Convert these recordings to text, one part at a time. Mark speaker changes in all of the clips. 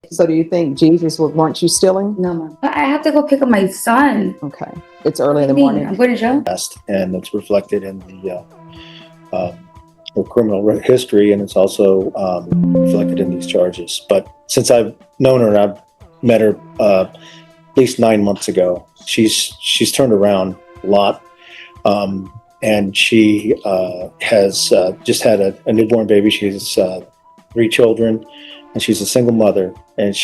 Speaker 1: So do you think Jesus would want you stealing?
Speaker 2: No, ma'am. I have to go pick up my son.
Speaker 1: Okay. It's early in the
Speaker 2: What do you mean?
Speaker 1: morning.
Speaker 2: I'm going to jail.
Speaker 3: And it's reflected in the her criminal history, and it's also reflected in these charges. But since I've known her and I've met her at least 9 months ago, she's turned around a lot, and she has just had a newborn baby. She's 3 children, and she's a single mother. And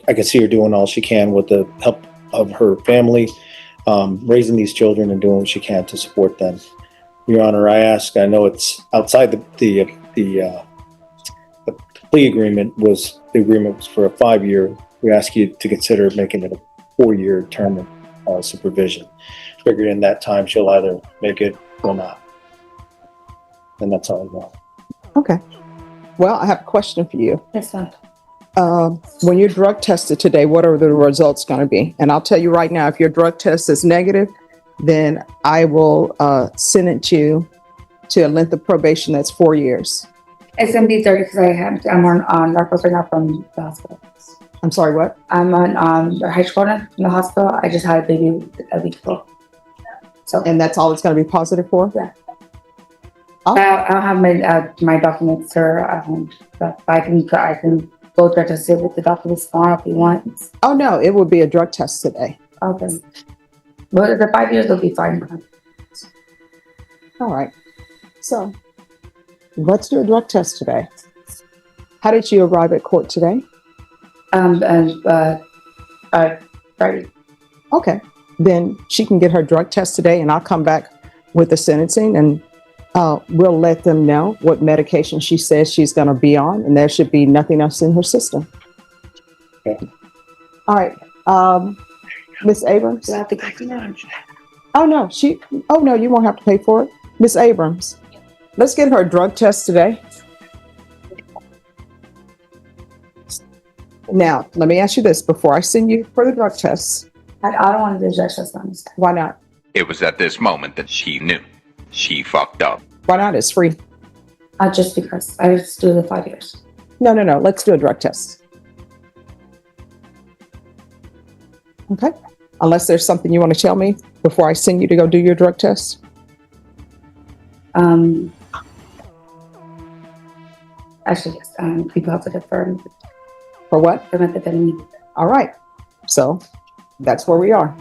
Speaker 3: I can see her doing all she can with the help of her family, raising these children and doing what she can to support them. Your Honor, I know it's outside the plea agreement was for a 5-year. We ask you to consider making it a 4-year term of supervision. Figured in that time she'll either make it or not. And that's all I know.
Speaker 1: Okay. Well, I have a question for you.
Speaker 2: Yes, ma'am.
Speaker 1: When you're drug tested today, what are the results going to be? And I'll tell you right now, if your drug test is negative, then I will sentence you to a length of probation that's 4 years.
Speaker 2: It's going to be 30 because I'm on narcos right now from the hospital.
Speaker 1: I'm sorry, what?
Speaker 2: I'm on hydrocodone from the hospital. I just had a baby a week ago. So,
Speaker 1: And that's all it's going to be positive for?
Speaker 2: Yeah.
Speaker 1: Oh.
Speaker 2: I don't have my documents, sir. But I can go drug test it with the documents tomorrow if you want.
Speaker 1: Oh, no, it will be a drug test today.
Speaker 2: Okay. Well, the 5 years will be fine.
Speaker 1: All right. So let's do a drug test today. How did you arrive at court today?
Speaker 2: 30.
Speaker 1: Okay. Then she can get her drug test today, and I'll come back with the sentencing, and we'll let them know what medication she says she's going to be on, and there should be nothing else in her system.
Speaker 3: Okay.
Speaker 1: All right. Miss Abrams?
Speaker 2: Do I have to go to that?
Speaker 1: Oh, no, you won't have to pay for it. Miss Abrams, let's get her a drug test today. Now, let me ask you this before I send you for the drug tests.
Speaker 2: I don't want to do drug test on this.
Speaker 1: Why not?
Speaker 4: It was at this moment that she knew. She fucked up.
Speaker 1: Why not? It's free.
Speaker 2: Just because. I just do the 5 years.
Speaker 1: No. Let's do a drug test. Okay. Unless there's something you want to tell me before I send you to go do your drug test.
Speaker 2: Actually, yes. People have to defer
Speaker 1: For what?
Speaker 2: for methamphetamine.
Speaker 1: All right. So that's where we are.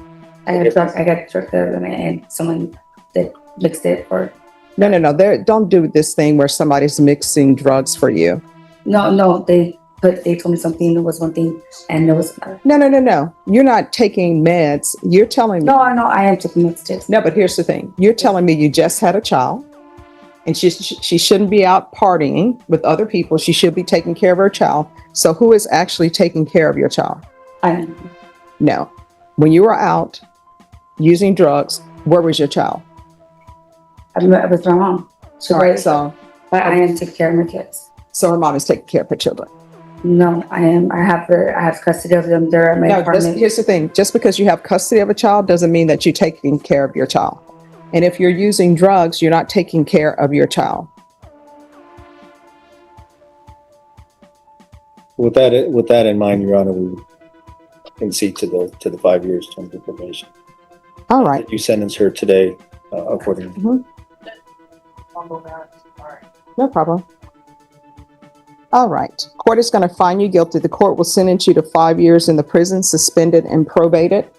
Speaker 2: I got drug there and someone that mixed it or
Speaker 1: No. Don't do this thing where somebody's mixing drugs for you.
Speaker 2: no. They told me something. There was one thing, and there was another.
Speaker 1: No. You're not taking meds. You're telling me.
Speaker 2: No, I am taking meds too.
Speaker 1: No, but here's the thing. You're telling me you just had a child, and she shouldn't be out partying with other people. She should be taking care of her child. So who is actually taking care of your child?
Speaker 2: I am.
Speaker 1: No. When you were out using drugs, where was your child?
Speaker 2: I was my mom.
Speaker 1: All right, so
Speaker 2: I am taking care of my kids.
Speaker 1: So her mom is taking care of her children.
Speaker 2: No, I am. I have custody of them. They're at my apartment.
Speaker 1: Here's the thing. Just because you have custody of a child doesn't mean that you're taking care of your child. And if you're using drugs, you're not taking care of your child.
Speaker 3: With that in mind, Your Honor, we concede to the 5 years term of probation.
Speaker 1: All right.
Speaker 3: You sentence her today accordingly.
Speaker 1: Mm-hmm. No problem. All right. Court is going to find you guilty. The court will sentence you to 5 years in the prison, suspended and probated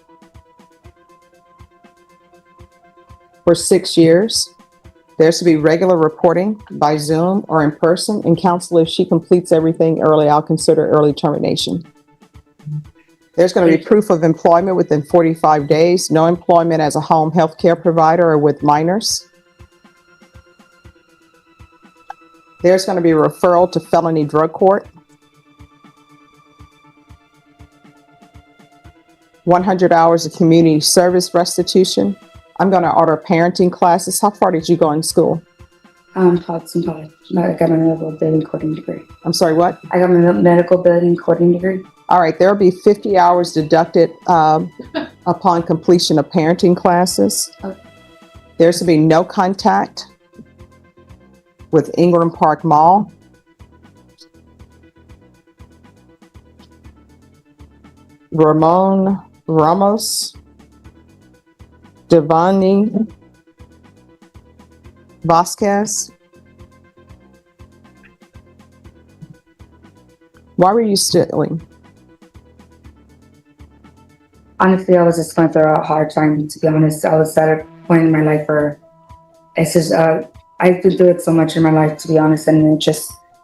Speaker 1: for 6 years. There's to be regular reporting by Zoom or in person. And counsel, if she completes everything early, I'll consider early termination. There's going to be proof of employment within 45 days. No employment as a home health care provider or with minors. There's going to be a referral to felony drug court. 100 hours of community service restitution. I'm going to order parenting classes. How far did you go in school?
Speaker 2: Hudson College. I got my medical building coding degree.
Speaker 1: I'm sorry, what?
Speaker 2: I got my medical building coding degree.
Speaker 1: All right, there will be 50 hours deducted upon completion of parenting classes.
Speaker 2: Okay.
Speaker 1: There's to be no contact with Ingram Park Mall. Ramon Ramos, Devani Vasquez. Why were you stealing?
Speaker 2: Honestly, I was just going through a hard time, to be honest. I was at a point in my life where it's just, I've been through it so much in my life, to be honest, and it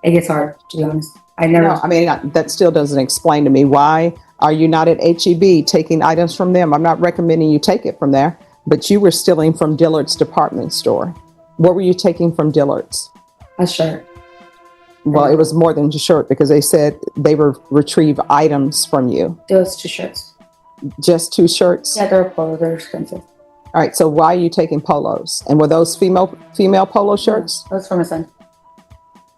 Speaker 2: gets hard, to be honest. I never,
Speaker 1: No, I mean, that still doesn't explain to me why are you not at HEB taking items from them? I'm not recommending you take it from there, but you were stealing from Dillard's department store. What were you taking from Dillard's?
Speaker 2: a shirt.
Speaker 1: Well, it was more than just shirt because they said they were retrieve items from you.
Speaker 2: It was 2 shirts.
Speaker 1: Just 2 shirts?
Speaker 2: Yeah, they're polo, they're expensive.
Speaker 1: All right, so why are you taking polos? And were those female polo shirts?
Speaker 2: That was for my son.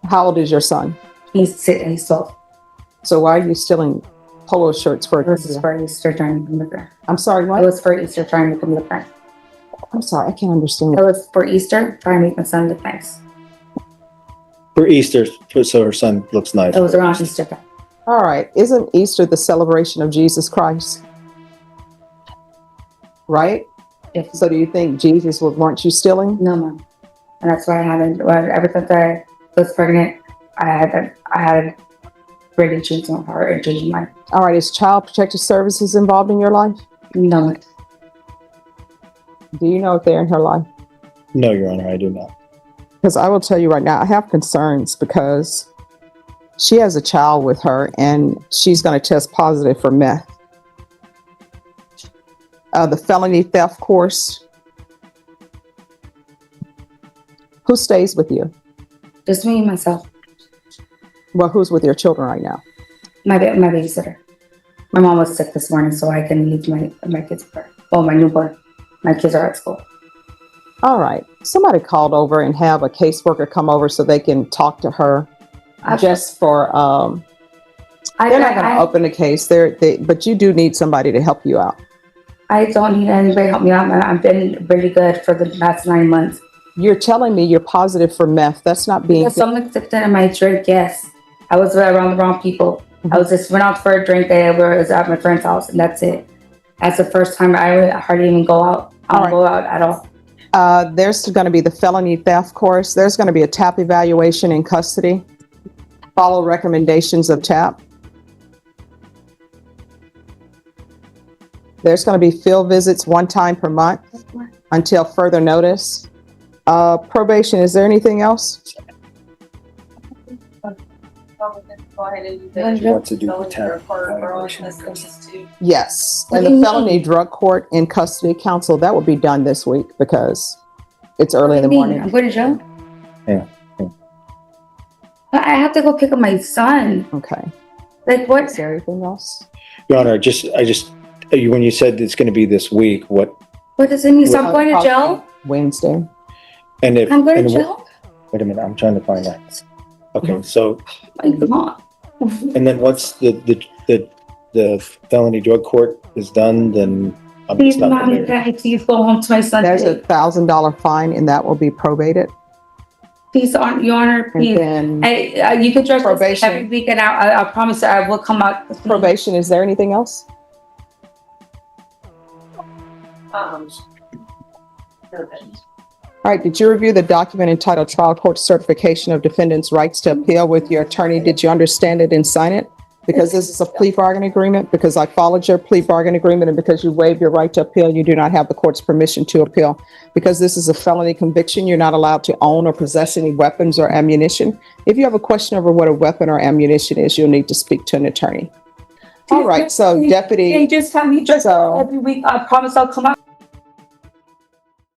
Speaker 1: How old is your son?
Speaker 2: He's 12.
Speaker 1: So why are you stealing polo shirts for?
Speaker 2: It was for Easter time to come.
Speaker 1: I'm sorry,
Speaker 2: It
Speaker 1: what?
Speaker 2: was for Easter trying to come look nice.
Speaker 1: I'm sorry, I can't understand.
Speaker 2: It was for Easter trying to make my son look nice.
Speaker 3: For Easter, so her son looks nice.
Speaker 2: It was around Easter time.
Speaker 1: All right, isn't Easter the celebration of Jesus Christ? Right?
Speaker 2: If
Speaker 1: So do you think Jesus weren't you stealing?
Speaker 2: no, mom, and that's why I haven't. Well, ever since I was pregnant, I had really changed my heart and changed my
Speaker 1: All right, is Child Protective Services involved in your life?
Speaker 2: no.
Speaker 1: Do you know if they're in her life?
Speaker 3: No, Your Honor, I do not.
Speaker 1: Because I will tell you right now, I have concerns because she has a child with her and she's going to test positive for meth. The felony theft course. Who stays with you?
Speaker 2: Just me and myself.
Speaker 1: Well, who's with your children right now?
Speaker 2: My babysitter. My mom was sick this morning, so I can leave my kids with her. Well, my newborn. My kids are at school.
Speaker 1: All right. Somebody called over and have a caseworker come over so they can talk to her just for, they're not going to open the case. But you do need somebody to help you out.
Speaker 2: I don't need anybody to help me out. I've been really good for the past 9 months.
Speaker 1: You're telling me you're positive for meth. That's not being.
Speaker 2: To some extent, in my drink, yes. I was around the wrong people. I was just went out for a drink. I was at my friend's house, and that's it. That's the first time I hardly even go out. I don't go out at all.
Speaker 1: There's going to be the felony theft course. There's going to be a TAP evaluation in custody. Follow recommendations of TAP. There's going to be field visits 1 time per month until further notice. Probation, is there anything else?
Speaker 3: You want to do the TAP evaluation in custody?
Speaker 1: Yes.
Speaker 2: What
Speaker 1: And
Speaker 2: do you
Speaker 1: the
Speaker 2: mean?
Speaker 1: felony drug court in custody counsel, that will be done this week because it's early in the morning.
Speaker 2: I'm going to jail?
Speaker 3: Yeah.
Speaker 2: But I have to go pick up my son.
Speaker 1: Okay.
Speaker 2: Like, what?
Speaker 1: Is there anything else?
Speaker 3: Your Honor, when you said it's going to be this week, what,
Speaker 2: What does it mean? So I'm going to jail?
Speaker 1: Wednesday.
Speaker 3: and if.
Speaker 2: I'm going
Speaker 3: and
Speaker 2: to
Speaker 3: what-
Speaker 2: jail?
Speaker 3: Wait a minute, I'm trying to find that. Okay, so,
Speaker 2: My God.
Speaker 3: and then once the felony drug court is done, then I'm
Speaker 2: Please,
Speaker 3: just not
Speaker 2: mommy,
Speaker 3: gonna.
Speaker 2: daddy, please go home to my son.
Speaker 1: There's a $1,000 fine and that will be probated.
Speaker 2: Please, Your Honor,
Speaker 1: And
Speaker 2: please.
Speaker 1: then
Speaker 2: You can trust me
Speaker 1: Probation.
Speaker 2: every week, and I promise you I will come out.
Speaker 1: probation, is there anything else? All right, did you review the document entitled Trial Court Certification of Defendant's Rights to Appeal with your attorney? Did you understand it and sign it? Because this is a plea bargain agreement, because I followed your plea bargain agreement, and because you waived your right to appeal, you do not have the court's permission to appeal. Because this is a felony conviction, you're not allowed to own or possess any weapons or ammunition. If you have a question over what a weapon or ammunition is, you'll need to speak to an attorney. All right, so
Speaker 2: They
Speaker 1: Deputy,
Speaker 2: just have me dressed
Speaker 1: So-
Speaker 2: every week. I promise I'll come out.